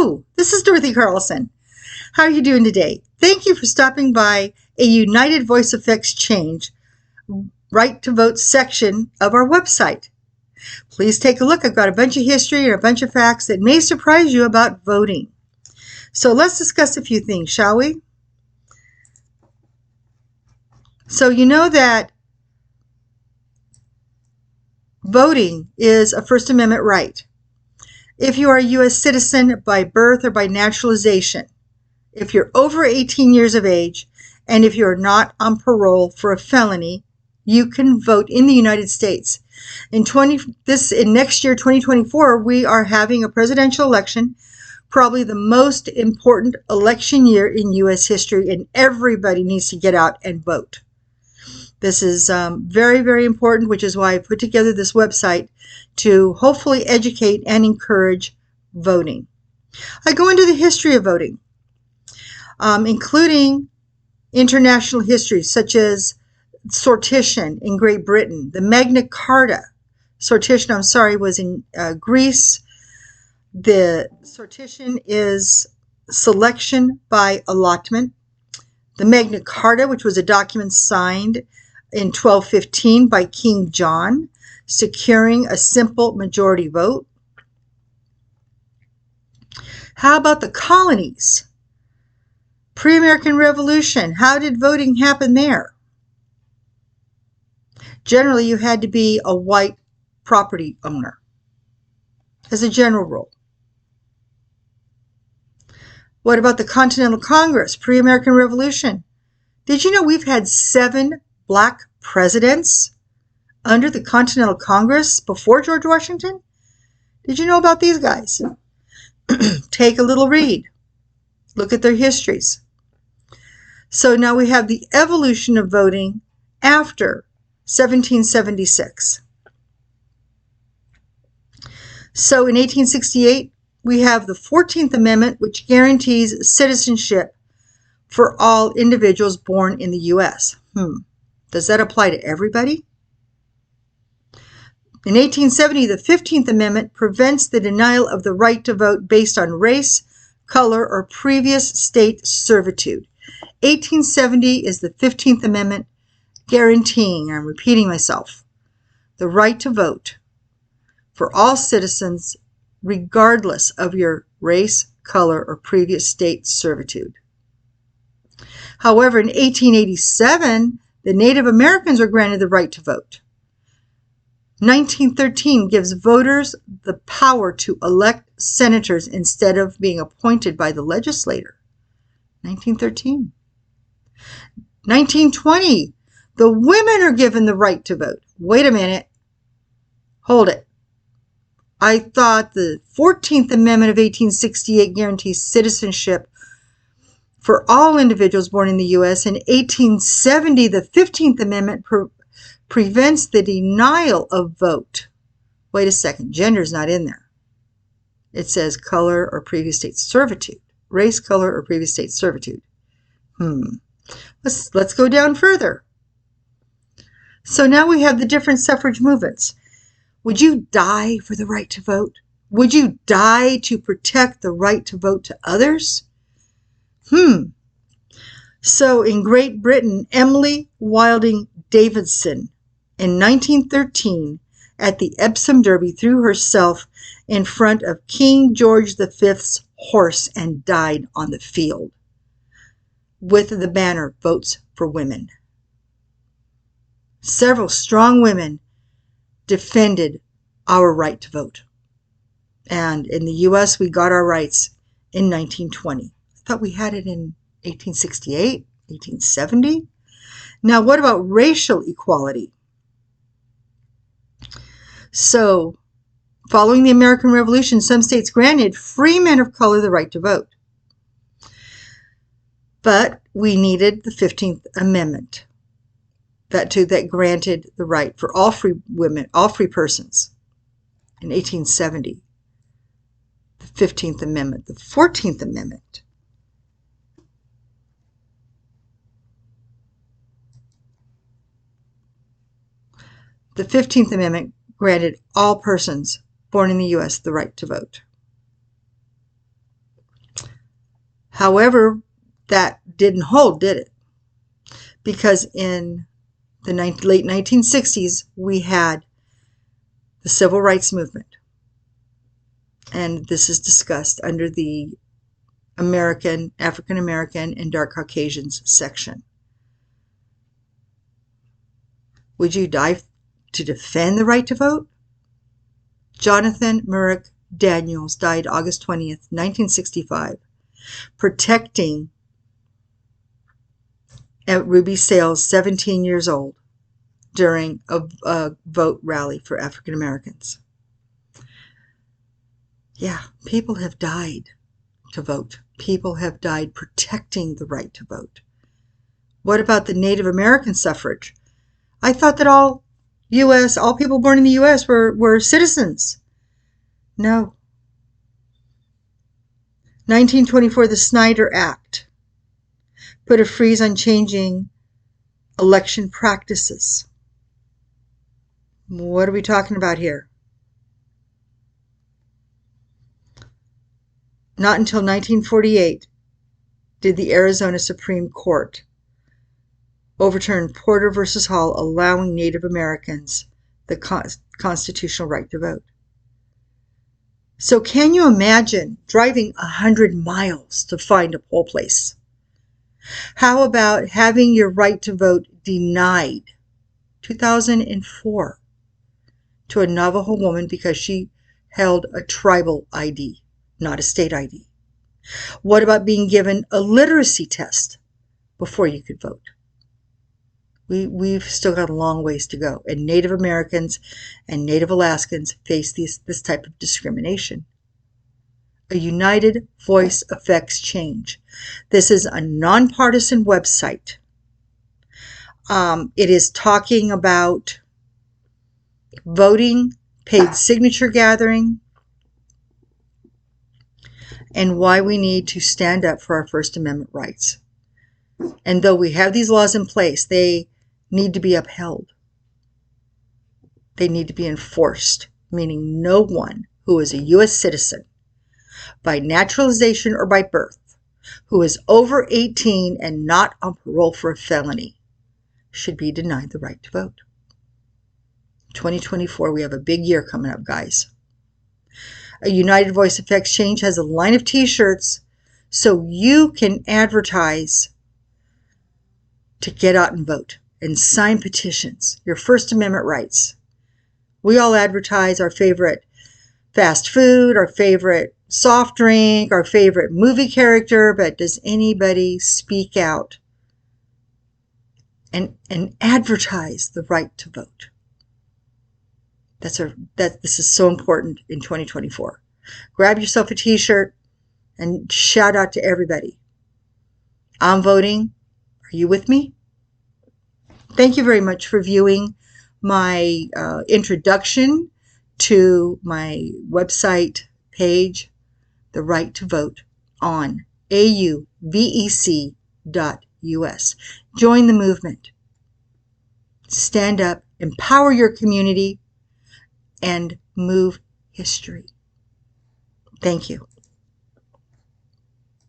Hello, this is Dorothy Carlson. How are you doing today? Thank you for stopping by a United Voice Affects Change Right to Vote section of our website. Please take a look. I've got a bunch of history and a bunch of facts that may surprise you about voting. So let's discuss a few things, shall we? So you know that voting is a First Amendment right. If you are a U.S. citizen by birth or by naturalization, if you're over 18 years of age, and if you're not on parole for a felony, you can vote in the United States. In next year, 2024, we are having a presidential election, probably the most important election year in U.S. history, and everybody needs to get out and vote. This is very, very important, which is why I put together this website to hopefully educate and encourage voting. I go into the history of voting, including international history, such as sortition in Great Britain. The Magna Carta sortition, was in Greece. The sortition is selection by allotment. The Magna Carta, which was a document signed in 1215 by King John, securing a simple majority vote. How about the colonies? Pre-American Revolution, how did voting happen there? Generally, you had to be a white property owner, as a general rule. What about the Continental Congress, pre-American Revolution? Did you know we've had 7 black presidents under the Continental Congress before George Washington? Did you know about these guys? Take a little read. Look at their histories. So now we have the evolution of voting after 1776. So in 1868, we have the 14th Amendment, which guarantees citizenship for all individuals born in the U.S. Does that apply to everybody? In 1870, the 15th Amendment prevents the denial of the right to vote based on race, color, or previous state servitude. 1870 is the 15th Amendment guaranteeing, I'm repeating myself, the right to vote for all citizens regardless of your race, color, or previous state servitude. However, in 1887, the Native Americans were granted the right to vote. 1913 gives voters the power to elect senators instead of being appointed by the legislator. 1913. 1920, the women are given the right to vote. Wait a minute. Hold it. I thought the 14th Amendment of 1868 guarantees citizenship for all individuals born in the U.S. In 1870, the 15th Amendment prevents the denial of vote. Wait a second. Gender's not in there. It says color or previous state servitude. Race, color, or previous state servitude. Let's go down further. So now we have the different suffrage movements. Would you die for the right to vote? Would you die to protect the right to vote to others? So in Great Britain, Emily Wilding Davidson in 1913 at the Epsom Derby threw herself in front of King George V's horse and died on the field with the banner, Votes for Women. Several strong women defended our right to vote. And in the U.S., we got our rights in 1920. I thought we had it in 1868, 1870. Now, what about racial equality? So, following the American Revolution, some states granted free men of color the right to vote. But we needed the 15th Amendment that granted the right for all free women, all free persons in 1870. The 15th Amendment, the 14th Amendment. The 15th Amendment granted all persons born in the U.S. the right to vote. However, that didn't hold, did it? Because in the late 1960s, we had the Civil Rights Movement. And this is discussed under the African American, and Dark Caucasians section. Would you die to defend the right to vote? Jonathan Merrick Daniels died August 20th, 1965, protecting at Ruby Sales, 17 years old, during a vote rally for African Americans. Yeah, people have died to vote. People have died protecting the right to vote. What about the Native American suffrage? I thought that all people born in the U.S. were citizens. No. 1924, the Snyder Act put a freeze on changing election practices. What are we talking about here? Not until 1948 did the Arizona Supreme Court overturn Porter versus Hall, allowing Native Americans the constitutional right to vote. So can you imagine driving 100 miles to find a poll place? How about having your right to vote denied? 2004, to a Navajo woman because she held a tribal ID, not a state ID. What about being given a literacy test before you could vote? We've still got a long ways to go, and Native Americans and Native Alaskans face this type of discrimination. A united voice affects change. This is a nonpartisan website. It is talking about voting, paid signature gathering, and why we need to stand up for our First Amendment rights. And though we have these laws in place, they need to be upheld. They need to be enforced, meaning no one who is a U.S. citizen by naturalization or by birth, who is over 18 and not on parole for a felony, should be denied the right to vote. 2024, we have a big year coming up, guys. A United Voice Affects Change has a line of t-shirts so you can advertise to get out and vote and sign petitions, your First Amendment rights. We all advertise our favorite fast food, our favorite soft drink, our favorite movie character, but does anybody speak out and advertise the right to vote? This is so important in 2024. Grab yourself a t-shirt and shout out to everybody. I'm voting. Are you with me? Thank you very much for viewing my introduction to my website page, The Right to Vote, on auvec.us. Join the movement. Stand up, empower your community, and move history. Thank you.